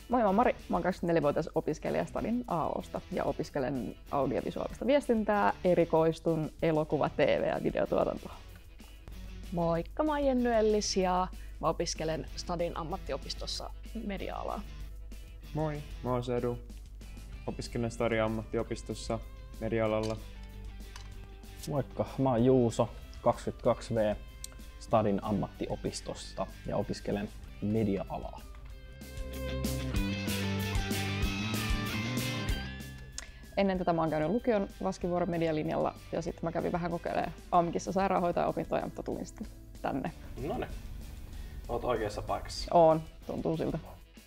Moi, mä oon Mari. Mä oon 24-vuotias opiskelija Stadin AOsta ja opiskelen audiovisuaalista viestintää, erikoistun elokuva-, TV- ja videotuotantoon. Moikka, mä oon Jenny Ellis ja mä opiskelen Stadin ammattiopistossa media-alaa. Moi, mä oon Sedu. Opiskelen Stadin ammattiopistossa media-alalla. Moikka, mä oon Juuso, 22V, Stadin ammattiopistosta ja opiskelen media-alaa. Ennen tätä mä oon käynyt lukion Vaskivuoren medialinjalla ja sitten mä kävin vähän kokeilemaan AMKissa sairaanhoitaja-opintoja, mutta tulin sitten tänne. Noniin. Oot oikeassa paikassa. Oon, tuntuu siltä.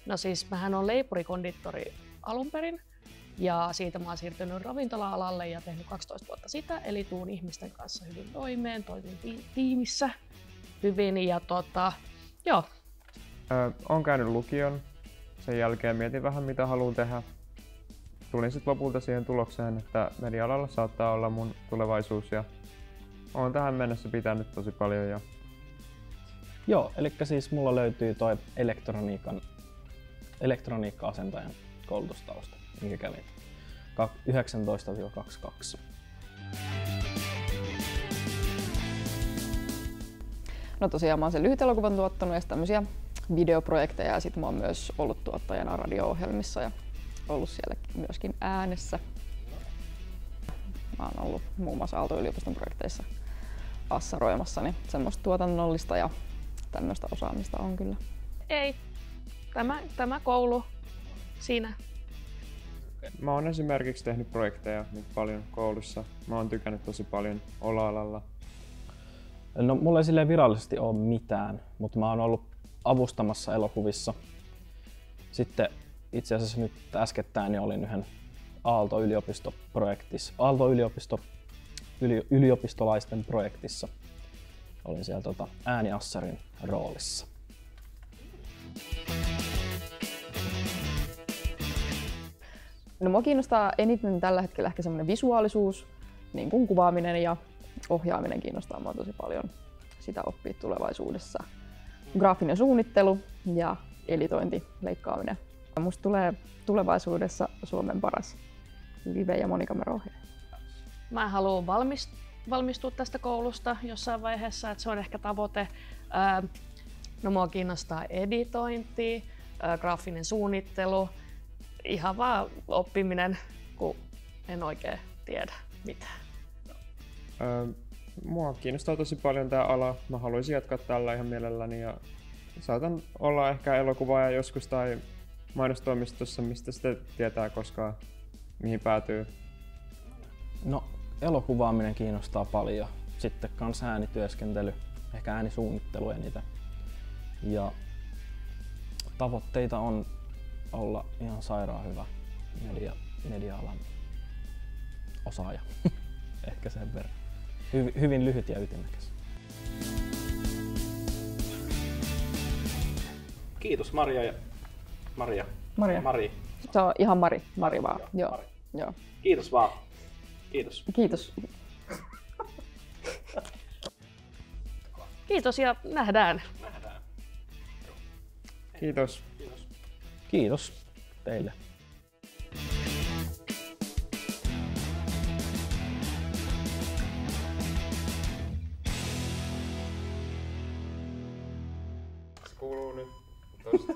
No siis mähän on leipurikondiittori alun perin ja siitä mä oon siirtynyt ravintola-alalle ja tehnyt 12 vuotta sitä, eli tuun ihmisten kanssa hyvin toimeen, toimin tiimissä hyvin ja joo. Oon käynyt lukion. Sen jälkeen mietin vähän mitä haluan tehdä. Tulin sitten lopulta siihen tulokseen, että media-alalla saattaa olla mun tulevaisuus ja oon tähän mennessä pitänyt tosi paljon. Joo, eli siis mulla löytyy toi elektroniikka-asentajan koulutustausta, minkä kävin 19-22. No tosiaan mä oon sen lyhyt elokuvan tuottanut ja tämmöisiä videoprojekteja ja sitten mä oon myös ollut tuottajana radio-ohjelmissa ja ollut siellä myöskin äänessä. Mä oon ollut muun muassa Aalto-yliopiston projekteissa assaroimassa, niin semmoista tuotannollista ja tämmöistä osaamista on kyllä. Ei, tämä koulu siinä. Mä oon esimerkiksi tehnyt projekteja nyt paljon koulussa. Mä oon tykännyt tosi paljon olla-alalla. No mulla ei silleen virallisesti ole mitään, mutta mä oon ollut avustamassa elokuvissa. Sitten itse asiassa nyt äskettäin niin olin yhden Aalto-yliopistolaisten projektissa. Olin siellä ääniassarin roolissa. No mua kiinnostaa eniten tällä hetkellä ehkä semmoinen visuaalisuus, niin kuin kuvaaminen ja ohjaaminen kiinnostaa mua tosi paljon. Sitä oppii tulevaisuudessa. Graafinen suunnittelu ja editointi, leikkaaminen. Musta tulee tulevaisuudessa Suomen paras live- ja monikameraohjaaja. Mä haluan valmistua tästä koulusta jossain vaiheessa, että se on ehkä tavoite. No mua kiinnostaa editointi, graafinen suunnittelu, ihan vaan oppiminen, kun en oikein tiedä mitään. Mua kiinnostaa tosi paljon tää ala. Mä haluaisin jatkaa tällä ihan mielelläni ja saatan olla ehkä elokuvaaja joskus tai mainostoimistossa, mistä sitten tietää koskaan mihin päätyy. No elokuvaaminen kiinnostaa paljon. Sitten kans äänityöskentely, ehkä äänisuunnittelu eniten. Ja tavoitteita on olla ihan sairaan hyvä media-alan osaaja. Ehkä sen verran. Hyvin lyhyt ja ytimekäs. Kiitos Maria ja Maria. Mari. Se on ihan Mari vaan. Joo. Mari. Joo. Kiitos vaan. Kiitos. Kiitos. Kiitos ja nähdään. Kiitos. Kiitos teille. Se kuuluu nyt tosta.